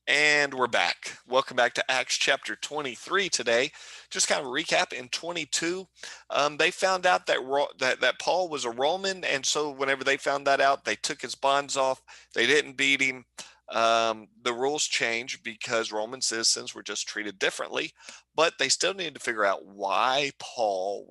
And we're back. Welcome back to Acts chapter 23 today. Just kind of a recap. In 22, they found out that Paul was a Roman, and so whenever they found that out, they took his bonds off. They didn't beat him. The rules changed because Roman citizens were just treated differently, but they still needed to figure out why Paul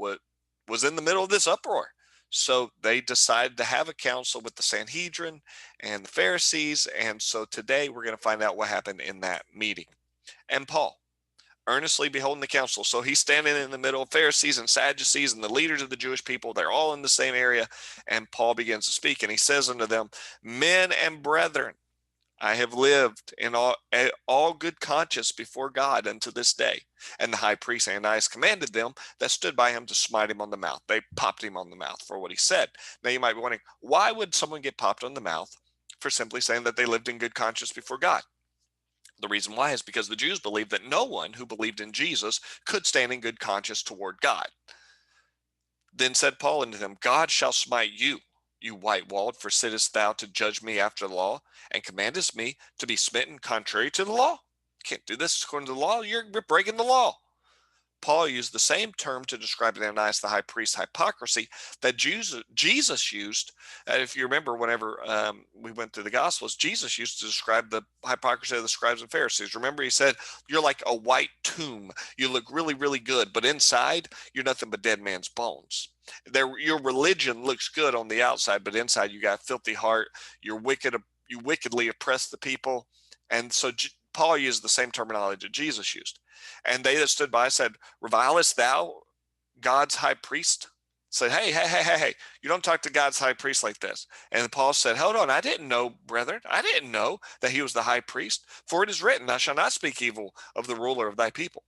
was in the middle of this uproar. So they decided to have a council with the Sanhedrin and the Pharisees. And so today we're going to find out what happened in that meeting. And Paul, earnestly beholding the council. So he's standing in the middle of Pharisees and Sadducees and the leaders of the Jewish people. They're all in the same area. And Paul begins to speak. And he says unto them, Men and brethren, I have lived in all good conscience before God unto this day. And the high priest Ananias commanded them that stood by him to smite him on the mouth. They popped him on the mouth for what he said. Now you might be wondering, why would someone get popped on the mouth for simply saying that they lived in good conscience before God? The reason why is because the Jews believed that no one who believed in Jesus could stand in good conscience toward God. Then said Paul unto them, God shall smite you, you white-walled, for sittest thou to judge me after the law, and commandest me to be smitten contrary to the law? Can't do this according to the law. You're breaking the law. Paul used the same term to describe Ananias the high priest's hypocrisy that Jesus used. If you remember, whenever we went through the Gospels, Jesus used to describe the hypocrisy of the scribes and Pharisees. Remember, he said, you're like a white tomb. You look really, really good, but inside, you're nothing but dead man's bones. Your religion looks good on the outside, but inside you got a filthy heart. You're wicked. You wickedly oppress the people. And so Paul used the same terminology that Jesus used. And they that stood by said, Revilest thou God's high priest? Said, hey, you don't talk to God's high priest like this. And Paul said, hold on, I didn't know, brethren. I didn't know that he was the high priest. For it is written, thou shalt not speak evil of the ruler of thy people.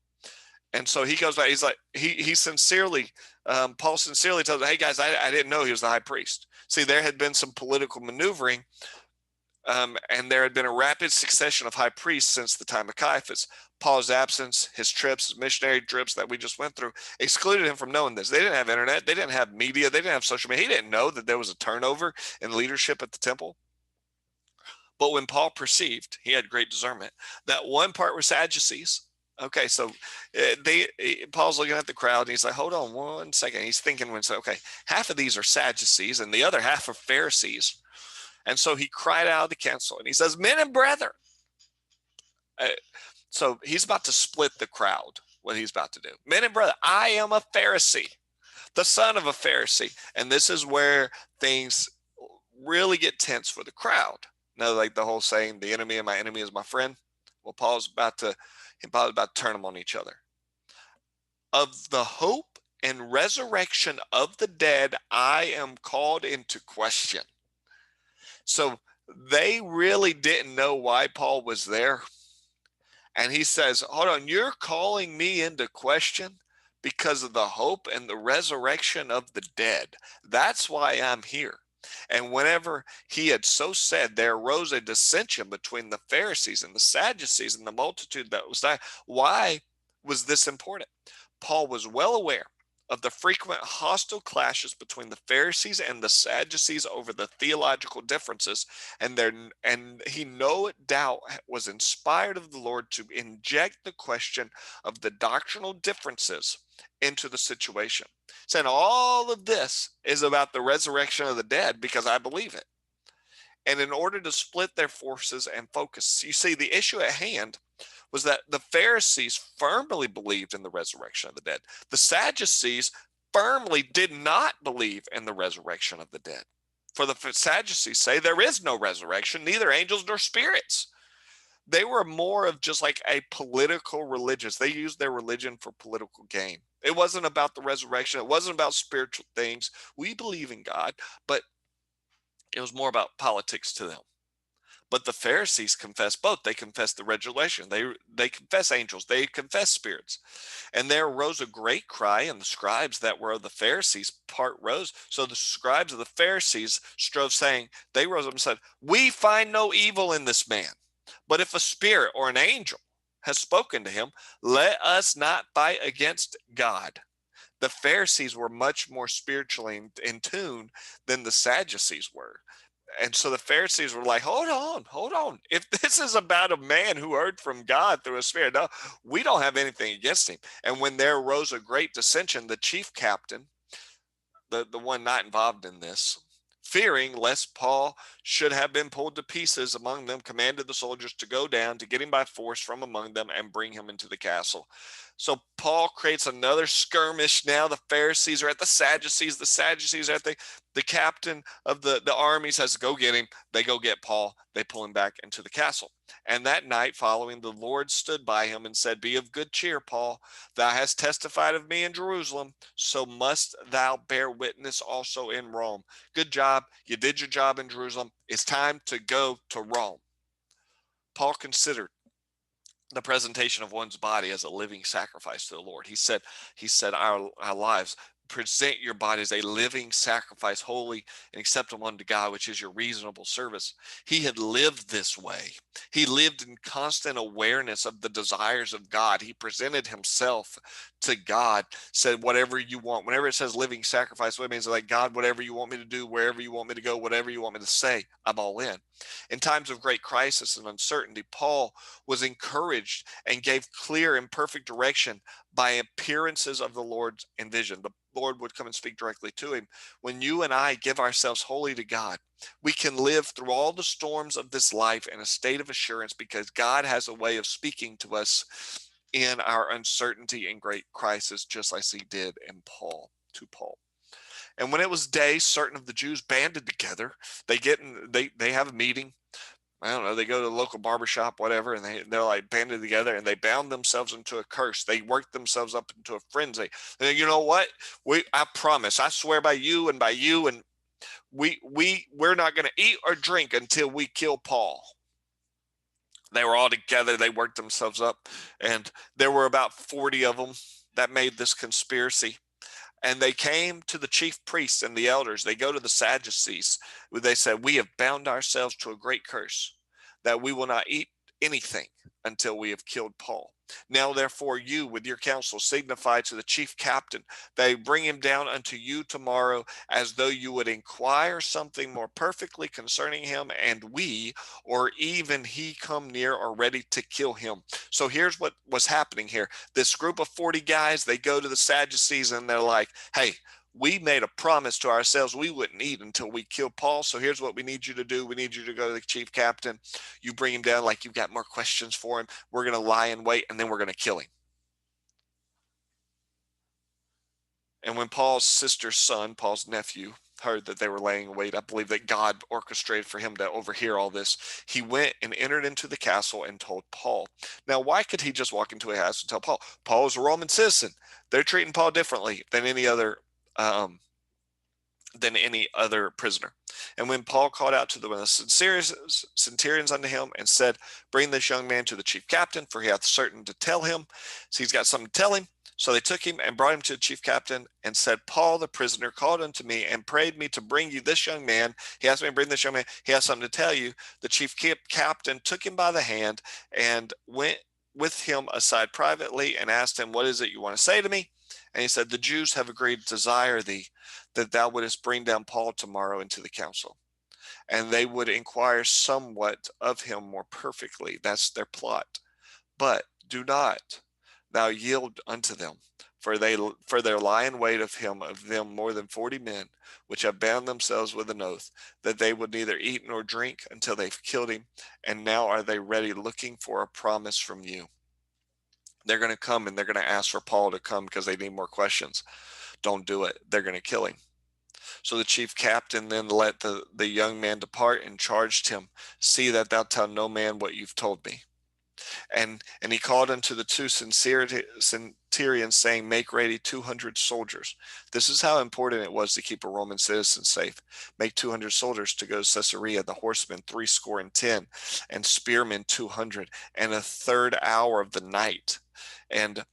And so he goes back, he's like, he sincerely, Paul sincerely tells them, hey guys, I didn't know he was the high priest. See, there had been some political maneuvering. And there had been a rapid succession of high priests since the time of Caiaphas. Paul's absence, his trips, his missionary trips that we just went through, excluded him from knowing this. They didn't have internet. They didn't have media. They didn't have social media. He didn't know that there was a turnover in leadership at the temple. But when Paul perceived, he had great discernment, that one part were Sadducees. Okay, so Paul's looking at the crowd and he's like, hold on one second. He's thinking, okay, half of these are Sadducees and the other half are Pharisees. And so he cried out of the council and he says, Men and brethren. So he's about to split the crowd, what he's about to do. Men and brethren, I am a Pharisee, the son of a Pharisee. And this is where things really get tense for the crowd. Now, like the whole saying, the enemy of my enemy is my friend. Well, Paul's about to turn them on each other. Of the hope and resurrection of the dead, I am called into question. So they really didn't know why Paul was there. And he says, hold on, you're calling me into question because of the hope and the resurrection of the dead. That's why I'm here. And whenever he had so said, there arose a dissension between the Pharisees and the Sadducees and the multitude that was there. Why was this important? Paul was well aware of the frequent hostile clashes between the Pharisees and the Sadducees over the theological differences, and he no doubt was inspired of the Lord to inject the question of the doctrinal differences into the situation. Saying all of this is about the resurrection of the dead because I believe it. And in order to split their forces and focus, you see, the issue at hand was that the Pharisees firmly believed in the resurrection of the dead. The Sadducees firmly did not believe in the resurrection of the dead. For the Sadducees say there is no resurrection, neither angels nor spirits. They were more of just like a political religious. They used their religion for political gain. It wasn't about the resurrection. It wasn't about spiritual things. We believe in God, but it was more about politics to them. But the Pharisees confess both. They confess the resurrection. They confess angels. They confess spirits. And there arose a great cry, and the scribes that were of the Pharisees part rose. So the scribes of the Pharisees strove, saying, they rose up and said, we find no evil in this man. But if a spirit or an angel has spoken to him, let us not fight against God. The Pharisees were much more spiritually in tune than the Sadducees were. And so the Pharisees were like, hold on. If this is about a man who heard from God through a spirit, no, we don't have anything against him. And when there arose a great dissension, the chief captain, the one not involved in this, fearing lest Paul should have been pulled to pieces among them, commanded the soldiers to go down to get him by force from among them and bring him into the castle. So Paul creates another skirmish. Now the Pharisees are at the Sadducees are at the captain of the army says, go get him. They go get Paul. They pull him back into the castle. And that night following, the Lord stood by him and said, be of good cheer, Paul. Thou hast testified of me in Jerusalem, so must thou bear witness also in Rome. Good job. You did your job in Jerusalem. It's time to go to Rome. Paul considered the presentation of one's body as a living sacrifice to the Lord. He said, our lives, present your body as a living sacrifice, holy and acceptable unto God, which is your reasonable service. He had lived this way. He lived in constant awareness of the desires of God. He presented himself to God, said, whatever you want. Whenever it says living sacrifice, what it means is like, God, whatever you want me to do, wherever you want me to go, whatever you want me to say, I'm all in. In times of great crisis and uncertainty, Paul was encouraged and gave clear and perfect direction by appearances of the Lord in vision. The Lord would come and speak directly to him. When you and I give ourselves wholly to God, we can live through all the storms of this life in a state of assurance because God has a way of speaking to us in our uncertainty and great crisis, just as he did in Paul. And when it was day, certain of the Jews banded together. They have a meeting. I don't know, they go to the local barbershop, whatever, and they're like banded together and they bound themselves into a curse. They worked themselves up into a frenzy. And you know what? I promise, I swear by you, and we're not going to eat or drink until we kill Paul. They were all together. They worked themselves up, and there were about 40 of them that made this conspiracy. And they came to the chief priests and the elders. They go to the Sadducees. They said, we have bound ourselves to a great curse, that we will not eat anything until we have killed Paul. Now, therefore, you with your counsel signify to the chief captain, they bring him down unto you tomorrow, as though you would inquire something more perfectly concerning him, and we, or even he, come near or ready to kill him. So here's what was happening here. This group of 40 guys, they go to the Sadducees and they're like, hey, we made a promise to ourselves we wouldn't eat until we killed Paul. So here's what we need you to do. We need you to go to the chief captain. You bring him down like you've got more questions for him. We're going to lie in wait, and then we're going to kill him. And when Paul's sister's son, Paul's nephew, heard that they were laying in wait, I believe that God orchestrated for him to overhear all this. He went and entered into the castle and told Paul. Now, why could he just walk into a house and tell Paul? Paul is a Roman citizen. They're treating Paul differently than any other prisoner. And when Paul called out to the centurions unto him and said, bring this young man to the chief captain, for he hath certain to tell him. So he's got something to tell him. So they took him and brought him to the chief captain and said, Paul the prisoner called unto me and prayed me to bring you this young man. He asked me to bring this young man. He has something to tell you. The chief captain took him by the hand and went with him aside privately and asked him, what is it you want to say to me? And he said, the Jews have agreed to desire thee, that thou wouldest bring down Paul tomorrow into the council. And they would inquire somewhat of him more perfectly. That's their plot. But do not thou yield unto them, for there lie in wait of them more than 40 men, which have bound themselves with an oath, that they would neither eat nor drink until they've killed him. And now are they ready, looking for a promise from you. They're going to come and they're going to ask for Paul to come because they need more questions. Don't do it. They're going to kill him. So the chief captain then let the young man depart and charged him, see that thou tell no man what you've told me. And he called unto the two centurions, saying, make ready 200 soldiers. This is how important it was to keep a Roman citizen safe. Make 200 soldiers to go to Caesarea, the horsemen 70, and spearmen 200, and a third hour of the night. And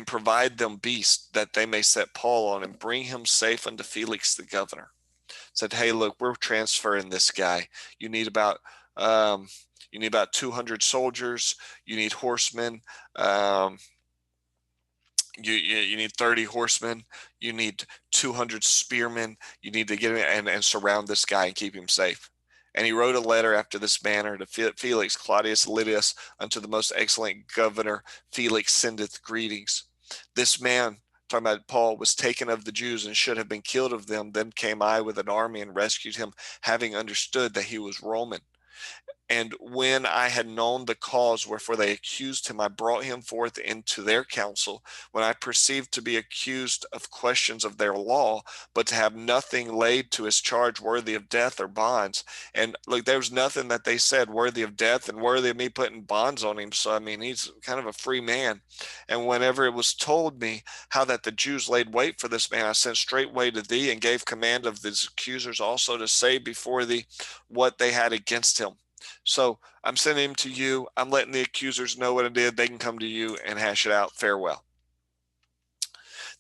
provide them beasts that they may set Paul on and bring him safe unto Felix the governor. Said, hey, look, we're transferring this guy. You need about 200 soldiers. You need horsemen. You need 30 horsemen. You need 200 spearmen. You need to get him and surround this guy and keep him safe. And he wrote a letter after this manner to Felix Claudius Lydius, unto the most excellent governor Felix sendeth greetings. This man, talking about Paul, was taken of the Jews and should have been killed of them. Then came I with an army and rescued him, having understood that he was Roman. And when I had known the cause wherefore they accused him, I brought him forth into their council, when I perceived to be accused of questions of their law, but to have nothing laid to his charge worthy of death or bonds. And look, there was nothing that they said worthy of death and worthy of me putting bonds on him. So, I mean, he's kind of a free man. And whenever it was told me how that the Jews laid wait for this man, I sent straightway to thee and gave command of these accusers also to say before thee what they had against him. So I'm sending him to you. I'm letting the accusers know what I did. They can come to you and hash it out. Farewell.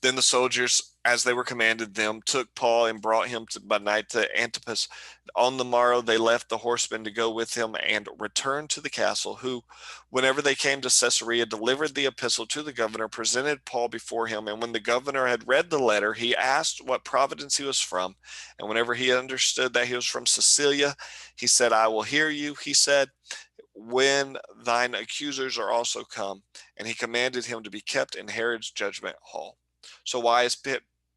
Then the soldiers, as they were commanded them, took Paul and brought him by night to Antipas. On the morrow they left the horsemen to go with him and returned to the castle, who, whenever they came to Caesarea, delivered the epistle to the governor, presented Paul before him. And when the governor had read the letter, he asked what province he was from. And whenever he understood that he was from Cilicia, he said, I will hear you, he said, when thine accusers are also come. And he commanded him to be kept in Herod's judgment hall. So why is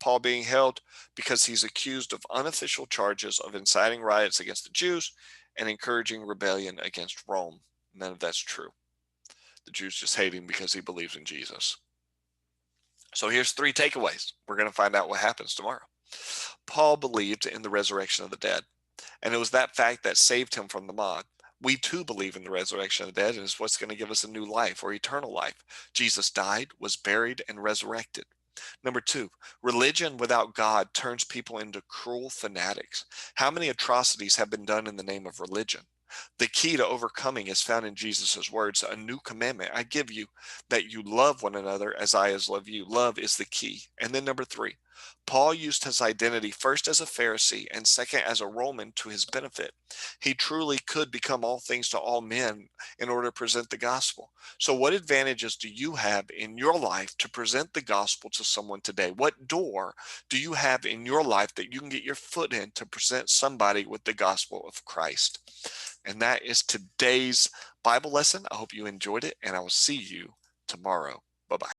Paul being held? Because he's accused of unofficial charges of inciting riots against the Jews and encouraging rebellion against Rome. None of that's true. The Jews just hate him because he believes in Jesus. So here's 3 takeaways. We're going to find out what happens tomorrow. Paul believed in the resurrection of the dead, and it was that fact that saved him from the mob. We too believe in the resurrection of the dead, and it's what's going to give us a new life or eternal life. Jesus died, was buried, and resurrected. Number 2, religion without God turns people into cruel fanatics. How many atrocities have been done in the name of religion? The key to overcoming is found in Jesus' words, a new commandment I give you, that you love one another as I has loved you. Love is the key. And then number 3, Paul used his identity first as a Pharisee and second as a Roman to his benefit. He truly could become all things to all men in order to present the gospel. So what advantages do you have in your life to present the gospel to someone today? What door do you have in your life that you can get your foot in to present somebody with the gospel of Christ? And that is today's Bible lesson. I hope you enjoyed it, and I will see you tomorrow. Bye-bye.